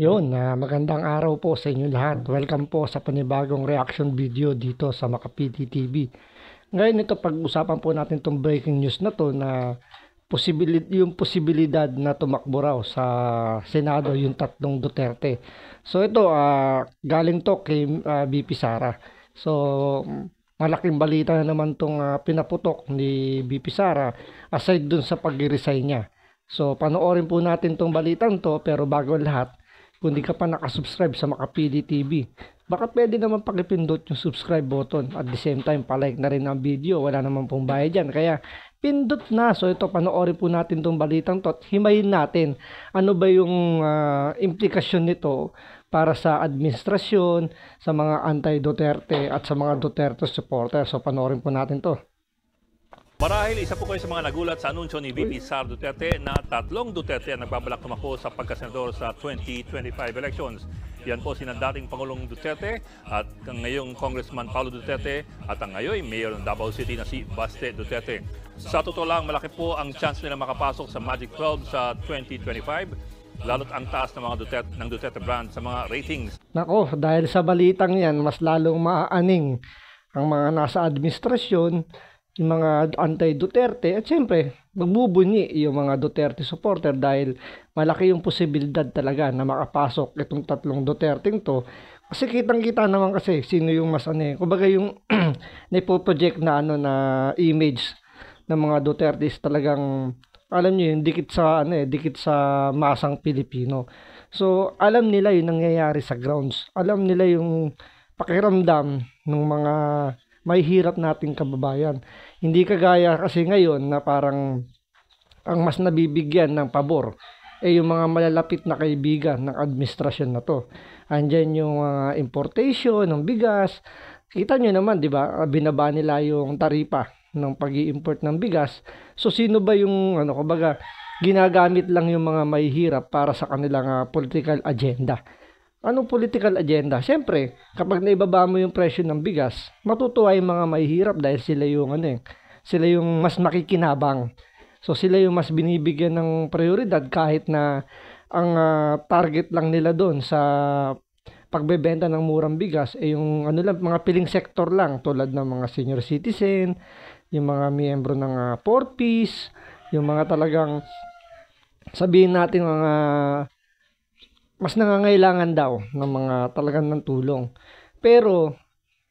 Yun, magandang araw po sa inyo lahat. Welcome po sa panibagong reaction video dito sa Makapiti TV. Ngayon ito pag-usapan po natin itong breaking news na to na yung posibilidad na tumakbo raw sa Senado yung tatlong Duterte. So ito, galing to kay VP Sara. So malaking balita na naman itong pinaputok ni VP Sara aside dun sa pag-resign niya. So panoorin po natin itong balitang to, pero bago lahat, kung di ka pa nakasubscribe sa Makapili TV, baka pwede naman pakipindot yung subscribe button at the same time palike na rin ang video. Wala naman pong bayad dyan, kaya pindot na. So ito, panoorin po natin itong balitang to at himayin natin ano ba yung implikasyon nito para sa administrasyon, sa mga anti-Duterte at sa mga Duterte supporters. So panoorin po natin to. Marahil isa po kayo sa mga nagulat sa anunsyo ni VP Sara Duterte na tatlong Duterte ang nagbabalak tumakbo sa pagkasenador sa 2025 elections. Yan po sina dating Pangulong Duterte at ang ngayong Congressman Paulo Duterte at ang ngayon Mayor ng Davao City na si Baste Duterte. Sa totoo lang, malaki po ang chance nila makapasok sa Magic 12 sa 2025, lalo't ang taas ng mga Duterte brand sa mga ratings. Nako, dahil sa balitang yan, mas lalong maaaning ang mga nasa administrasyon, yung mga anti-Duterte, at siyempre magbubunyi yung mga Duterte supporter dahil malaki yung posibilidad talaga na makapasok itong tatlong Duterteng to. Kasi kitang-kita naman kasi sino yung mas kumbaga yung naipo-project na na image ng mga Duterte is talagang, alam niyo yung dikit sa masang Pilipino. So alam nila yung nangyayari sa grounds. Alam nila yung pakiramdam ng mga may hirap nating kababayan. Hindi kagaya kasi ngayon na parang ang mas nabibigyan ng pabor yung mga malalapit na kaibigan ng administrasyon na to. Andyan yung importation ng bigas. Kita nyo naman, di ba? Binaba nila yung taripa ng pag-i-import ng bigas. So sino ba yung kumbaga ginagamit lang yung mga may hirap para sa kanilang political agenda? Anong political agenda? Siyempre, kapag naibaba mo yung presyo ng bigas, matutuwa yung mga mahihirap dahil sila yung sila yung mas makikinabang. So sila yung mas binibigyan ng prioridad kahit na ang target lang nila doon sa pagbebenta ng murang bigas yung mga piling sector lang, tulad ng mga senior citizen, yung mga miyembro ng 4Ps, yung mga talagang sabihin natin mga mas nangangailangan daw ng mga talagang ng tulong. Pero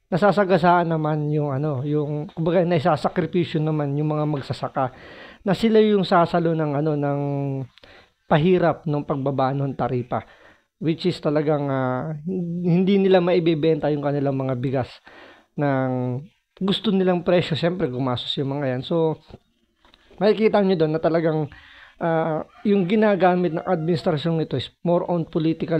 nasasagasaan naman yung yung kumbaga naisasakripisyo naman yung mga magsasaka na sila yung sasalo ng ng pahirap ng pagbaba ng taripa, which is talagang hindi nila maibebenta yung kanilang mga bigas ng gusto nilang presyo. Siyempre gumasos yung mga yan. So makikita nyo doon na talagang yung ginagamit ng administrasyon nito is more on political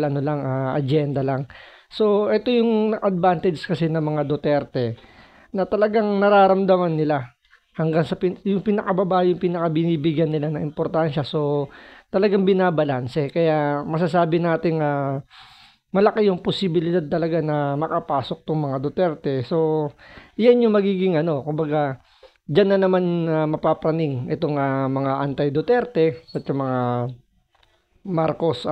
agenda lang. So ito yung advantage kasi ng mga Duterte na talagang nararamdaman nila hanggang sa yung pinakababa, yung pinakabinibigyan nila ng importansya. So talagang binabalanse. Kaya masasabi natin malaki yung posibilidad talaga na makapasok tong mga Duterte. So yan yung magiging kumbaga diyan na naman mapapraning itong mga anti-Duterte at yung mga Marcos,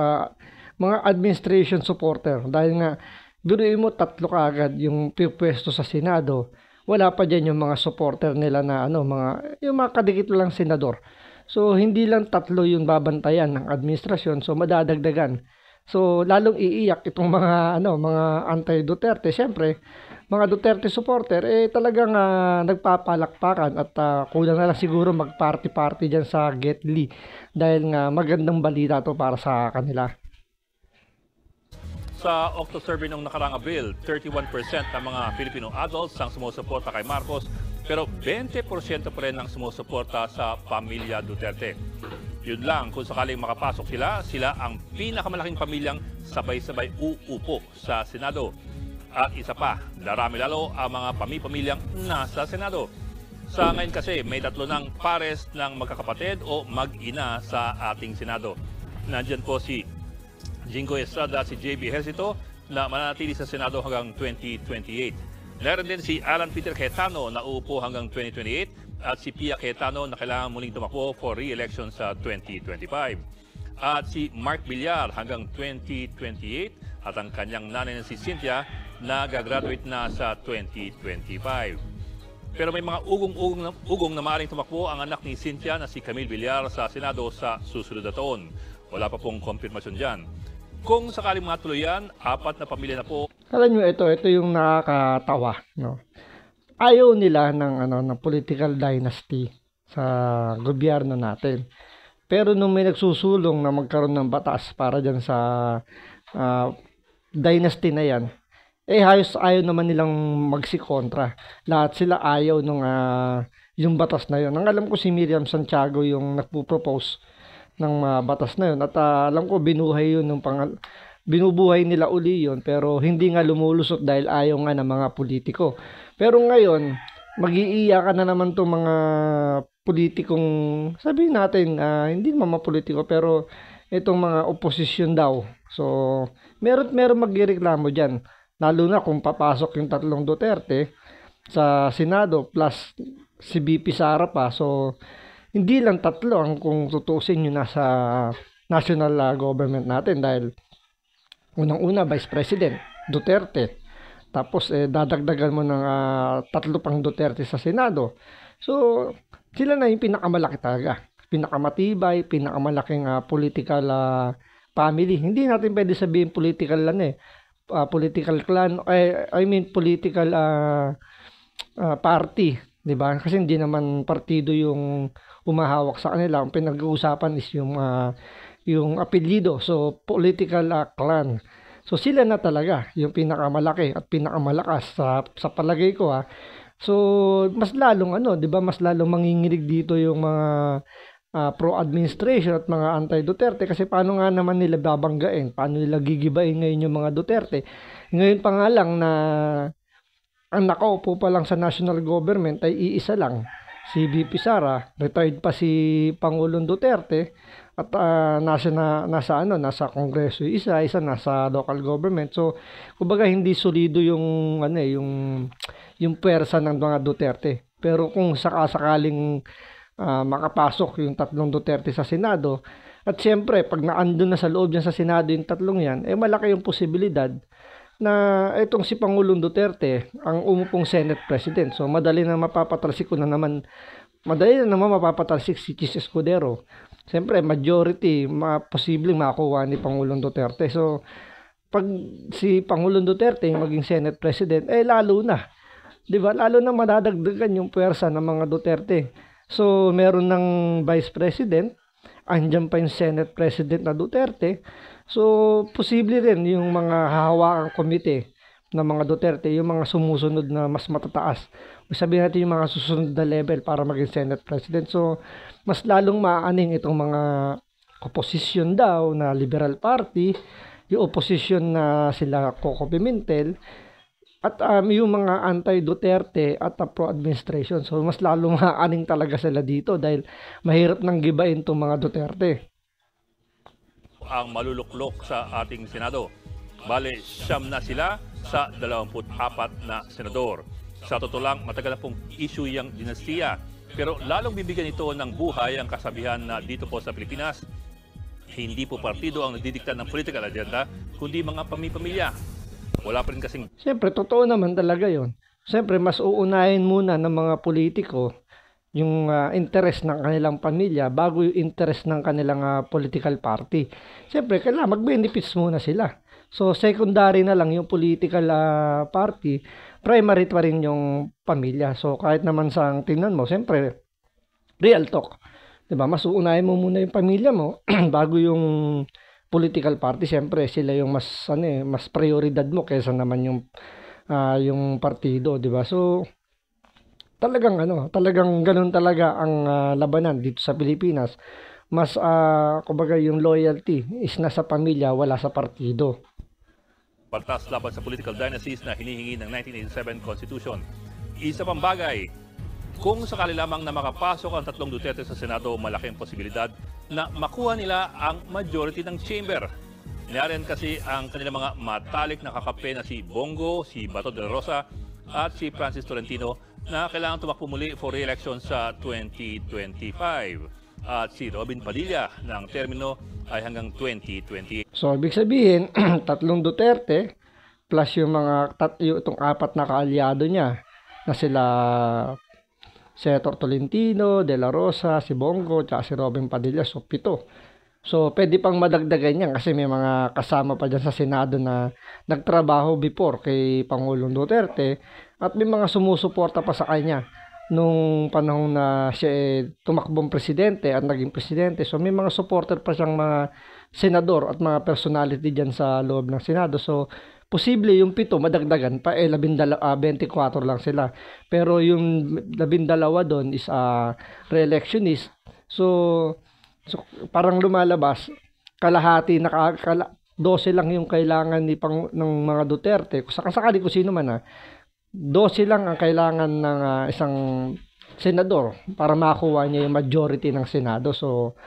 mga administration supporter. Dahil nga, biruin mo, tatlo kaagad yung pipwesto sa Senado. Wala pa dyan yung mga supporter nila na yung mga kadikit lang senador. So, hindi lang tatlo yung babantayan ng administrasyon. So, madadagdagan. So, lalong iiyak itong mga anti-Duterte. Siyempre, mga Duterte supporter talagang nagpapalakpakan at kulang na lang siguro mag-party-party dyan sa Get Lee dahil nga magandang balita to para sa kanila. Sa Octo survey ng nakaraang Abril, 31% ng mga Filipino adults ang sumusuporta kay Marcos, pero 20% pa rin ang sumusuporta sa pamilya Duterte. Yun lang, kung sakaling makapasok sila ang pinakamalaking pamilyang sabay-sabay uupo sa Senado. At isa pa, darami lalo ang mga pamilyang nasa Senado. Sa ngayon kasi, may tatlo ng pares ng magkakapatid o mag-ina sa ating Senado. Nandyan po si Jingo Estrada at si JB Ejercito na mananatili sa Senado hanggang 2028. Meron din si Alan Peter Cayetano na uupo hanggang 2028 at si Pia Cayetano na kailangan muling tumakbo for re-election sa 2025. at si Mark Villar hanggang 2028 at ang kanyang nanay na si Cynthia na gagraduate na sa 2025. Pero may mga ugong na maaaring tumakbo ang anak ni Cynthia na si Camille Villar sa Senado sa susunod na taon. Wala pa pong konfirmasyon dyan. Kung sakaling matuloy yan, 4 na pamilya na po. Alam nyo, ito yung nakakatawa, no? Ayaw nila ng political dynasty sa gobyerno natin. Pero nung may nagsusulong na magkaroon ng batas para dyan sa dynasty na yan, ayaw naman nilang magsikontra. Lahat sila ayaw nung yung batas na yun. Ang alam ko si Miriam Santiago yung nagpo-propose ng batas na yun. At alam ko binuhay yun binubuhay nila uli yun, pero hindi nga lumulusot dahil ayaw nga ng mga politiko. Pero ngayon, mag-iiyakan na naman itong mga politikong, sabihin natin, hindi naman mga politiko, pero itong mga oposisyon daw. So, meron magreklamo dyan. Lalo na kung papasok yung 3 Duterte sa Senado plus si BP Sara pa. So, hindi lang 3 ang kung tutusin yun nasa national government natin dahil unang-una, Vice President Duterte. Tapos, dadagdagan mo ng 3 pang Duterte sa Senado. So, sila na yung pinakamalaki talaga. Pinakamatibay, pinakamalaking political family. Hindi natin pwede sabihin political political clan. Political party. Diba? Kasi hindi naman partido yung umahawak sa kanila. Ang pinag-uusapan is yung apelyido. So, political clan. So, sila na talaga yung pinakamalaki at pinakamalakas sa palagay ko. So, mas lalong di ba? Mas lalong manginginig dito yung mga pro-administration at mga anti-Duterte kasi paano nga naman nila babanggain? Paano nila gigibain ngayon yung mga Duterte? Ngayon pa nga lang na ang nakaupo pa lang sa national government ay iisa lang, si BP Sara. Retired pa si Pangulong Duterte at nasa Kongreso isa nasa local government. So, kumbaga hindi solido yung yung pwersa ng mga Duterte. Pero kung sakaling makapasok yung 3 Duterte sa Senado, at siyempre pag naandun na sa loob niya sa Senado yung 3 yan, malaki yung posibilidad na itong si Pangulong Duterte ang umupong Senate President. So madali na mapapatalsik si Chis Escudero. Siyempre majority posibleng makuha ni Pangulong Duterte. So pag si Pangulong Duterte maging Senate President, lalo na, 'di ba? Lalo na madadagdagan yung puwersa ng mga Duterte. So meron ng Vice President, andyan pa yung Senate President na Duterte. So, posible rin yung mga hahawakang komite ng mga Duterte, yung mga sumusunod na mas matataas. O sabihin natin yung mga susunod na level para maging Senate President. So, mas lalong maaaning itong mga opposition daw na Liberal Party, yung opposition na sila Coco Pimentel, at yung mga anti-Duterte at pro-administration. So, mas lalong maaaning talaga sila dito dahil mahirap nang gibain itong mga Duterte. Ang maluluklok sa ating Senado. Bale, 9 na sila sa 24 na senador. Sa totoo lang, matagal na pong issue yung dinastiya. Pero lalong bibigyan ito ng buhay ang kasabihan na dito po sa Pilipinas, hindi po partido ang nagdidikta ng political agenda, kundi mga pamilya. Wala pa rin kasing... Siyempre, totoo naman talaga yon. Siyempre, mas uunahin muna ng mga politiko yung interest ng kanilang pamilya bago yung interest ng kanilang political party. Siyempre, kailangan mag-benefits muna sila. So, secondary na lang yung political party, primary pa rin yung pamilya. So, kahit naman sa tingnan mo, siyempre, real talk. Diba? Mas uunahin mo muna yung pamilya mo bago yung political party. Siyempre, sila yung mas prioridad mo kaysa naman yung partido. Diba? So, talagang ganun talaga ang labanan dito sa Pilipinas. Mas kumbaga yung loyalty is nasa pamilya, wala sa partido. Baltas laban sa political dynasties na hinihingi ng 1987 Constitution. Isa pang bagay, kung sakali lamang na makapasok ang 3 Duterte sa Senado, malaking posibilidad na makuha nila ang majority ng chamber. Niyan kasi ang kanilang mga matalik na kakape na si Bongo, si Bato de la Rosa at si Francis Tolentino na kailangan tumakbo muli for re-election sa 2025. at si Robin Padilla na ang termino ay hanggang 2028. So, ibig sabihin, tatlong Duterte plus yung itong apat na kaalyado niya na sila Senator Tolentino, De La Rosa, si Bongo, at si Robin Padilla. So, 7. So, pwede pang madagdagan yan kasi may mga kasama pa dyan sa Senado na nagtrabaho before kay Pangulong Duterte at may mga sumusuporta pa sa kanya nung panahon na siya tumakbong presidente at naging presidente. So, may mga supporter pa siyang mga senador at mga personality dyan sa loob ng Senado. So, posible yung 7 madagdagan pa, 24 lang sila. Pero yung 12 doon is re-electionist. So parang lumalabas, kalahati, 12 lang yung kailangan ng mga Duterte. Kung sakali kung sino man 12 lang ang kailangan ng isang senador para makuha niya yung majority ng Senado. So,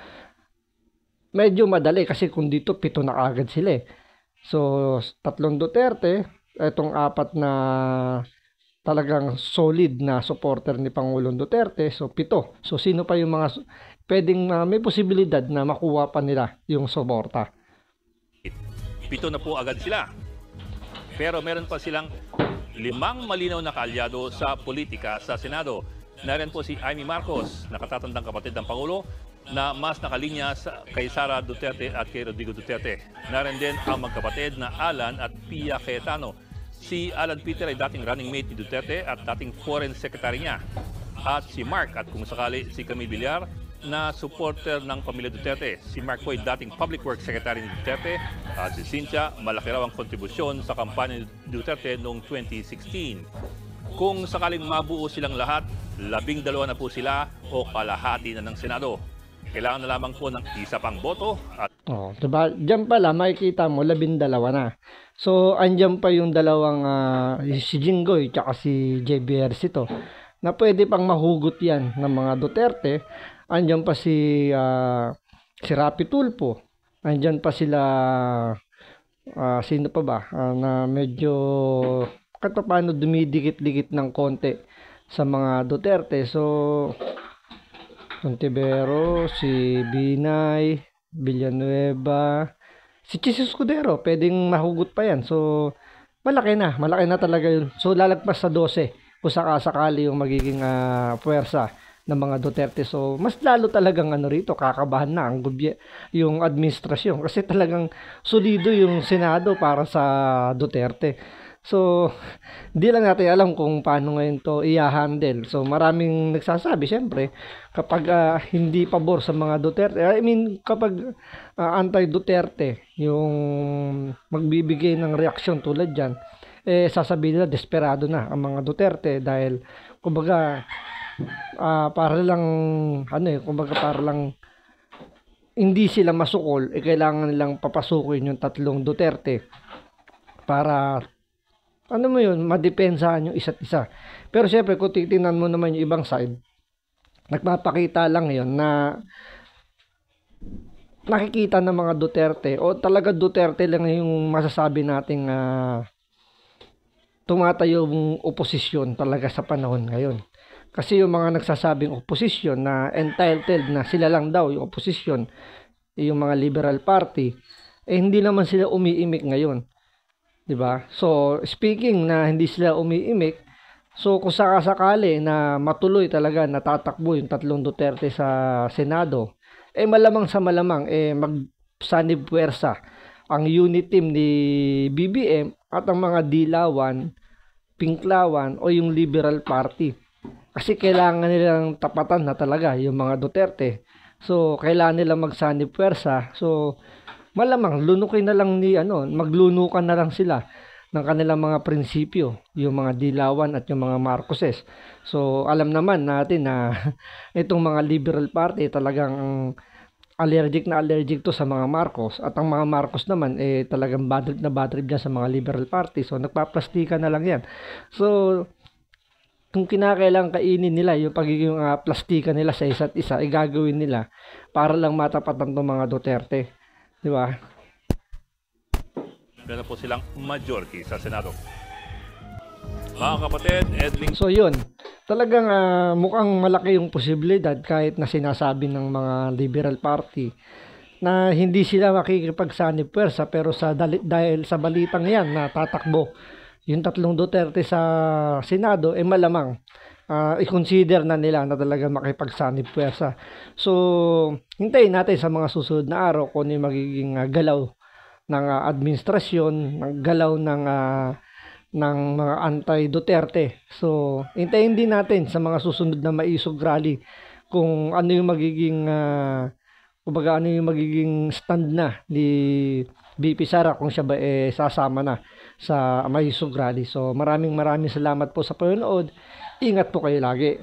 medyo madali kasi kung dito 7 na agad sila eh. So, 3 Duterte, itong 4 na talagang solid na supporter ni Pangulong Duterte. So, 7. So, sino pa yung mga pwedeng may posibilidad na makuha pa nila yung suporta? 7 na po agad sila. Pero meron pa silang 5 malinaw na kaalyado sa politika sa Senado. Nariyan po si Amy Marcos, nakatatandang kapatid ng Pangulo, na mas nakalinya kay Sara Duterte at kay Rodrigo Duterte. Nariyan din ang magkapatid na Alan at Pia Cayetano. Si Alan Peter ay dating running mate ni Duterte at dating foreign secretary niya. At si Mark at kung sakali si Camille Villar na supporter ng pamilya Duterte. Si Mark po ay dating Public Works Secretary ni Duterte at si Cynthia, malaki raw ang kontribusyon sa kampanya ni Duterte noong 2016. Kung sakaling mabuo silang lahat, 12 na po sila o kalahati na ng Senado. Kailangan na lamang po ng isa pang boto at diba? Diyan pala makikita mo 12 na. So andyan pa yung dalawang si Jinggoy at si JB Ejercito na pwede pang mahugot yan ng mga Duterte. Andyan pa si Rapi Tulfo. Andyan pa sila sino pa ba na medyo kahit paano dumidikit-dikit ng konti sa mga Duterte. So Contivero, si Binay, Villanueva, si Chis Escudero, pwedeng mahugot pa yan. So, malaki na talaga yun. So, lalagpas sa 12 kung sakasakali yung magiging puwersa ng mga Duterte. So, mas lalo talagang rito, kakabahan na yung administrasyon. Kasi talagang solido yung Senado para sa Duterte. So, di lang natin alam kung paano ngayon to i-handle. So, maraming nagsasabi, syempre, kapag hindi pabor sa mga Duterte, kapag anti-Duterte, yung magbibigay ng reaksyon tulad dyan, sasabihin nila, desperado na ang mga Duterte dahil, kumbaga, para lang hindi sila masukol, kailangan nilang papasukin yung 3 Duterte para madepensahan yung isa't isa. Pero syempre, kung titingnan mo naman yung ibang side, nagpapakita lang yun na nakikita ng mga Duterte o talaga Duterte lang yung masasabi nating tumatayo yung oposisyon talaga sa panahon ngayon. Kasi yung mga nagsasabing oposisyon na entitled na sila lang daw yung oposisyon, yung mga Liberal Party, hindi naman sila umiimik ngayon. Diba? So, speaking na hindi sila umiimik, so kung sakasakali na matuloy talaga natatakbo yung 3 Duterte sa Senado, malamang sa malamang magsanib puwersa ang unit team ni BBM at ang mga Dilawan, Pinklawan o yung Liberal Party. Kasi kailangan nilang tapatan na talaga yung mga Duterte. So, kailangan nilang magsanib puwersa. So, malamang lunukin na lang maglunukan na lang sila ng kanilang mga prinsipyo, yung mga Dilawan at yung mga Marcoses. So, alam naman natin na itong mga Liberal Party talagang allergic to sa mga Marcos at ang mga Marcos naman talagang bad trip dyan sa mga Liberal Party. So, nagpaplastikan na lang yan. So, kung kinakailangan kainin nila yung pagiging plastikan nila sa isa't isa, gagawin nila para lang matapatan ng mga Duterte. Di ba? meron po silang majority sa Senado. Mga kapatid, Edling. So yun, talagang mukhang malaki yung posibilidad kahit na sinasabi ng mga Liberal Party na hindi sila makikipagsanib puwersa, pero dahil sa balitang yan na tatakbo yung tatlong Duterte sa Senado, malamang i-consider na nila na talaga makipagsanib puwersa. So, hintayin natin sa mga susunod na araw kung ano yung magiging galaw ng administrasyon, ng galaw ng mga anti-Duterte. So, hintayin din natin sa mga susunod na maisog rally kung ano yung magiging kumbaga ano yung magiging stand na ni BP Sara, kung siya ba sasama na sa maisog rally. So, maraming salamat po sa panonood. Ingat po kayo lagi.